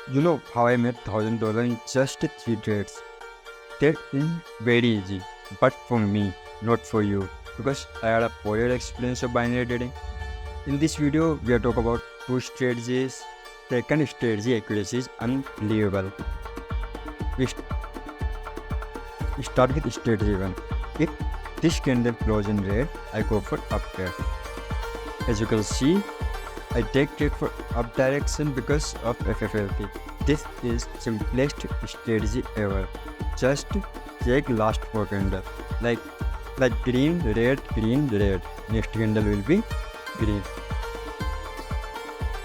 You know how I made $1,000 in just 3 trades? That is very easy, but for me, not for you, because I had a 4-year experience of binary trading. In this video, we are talking about 2 strategies. Second strategy accuracy is unbelievable. We start with strategy 1. If this candle closes in red, I go for up trade. As you can see, I take trade for up direction because of FFLC. This is simplest strategy ever. Just check last 4 candles. Like green, red, green, red. Next candle will be green.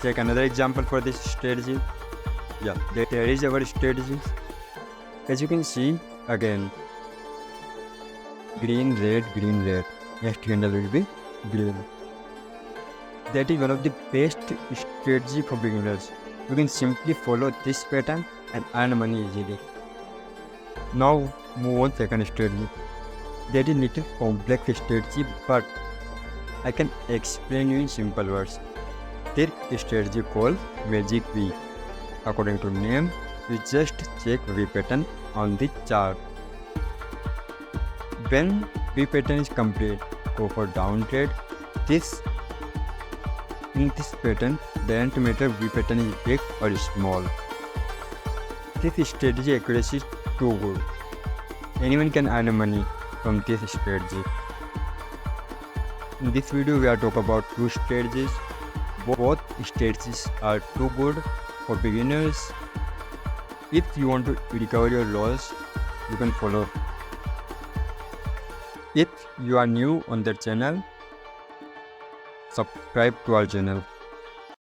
Check another example for this strategy. Yeah, there is our strategy. As you can see, again, green, red, green, red. Next candle will be green. That is one of the best strategy for beginners. You can simply follow this pattern and earn money easily. Now move on second strategy. That is little complex strategy, but I can explain you in simple words. There is strategy called Magic V. According to name, you just check V pattern on the chart. When V pattern is complete, go for down trade. In this pattern, doesn't matter V pattern is big or small. This strategy accuracy is too good. Anyone can earn money from this strategy. In this video, we are talking about 2 strategies. Both strategies are too good for beginners. If you want to recover your loss, you can follow. If you are new on the channel, subscribe to our channel.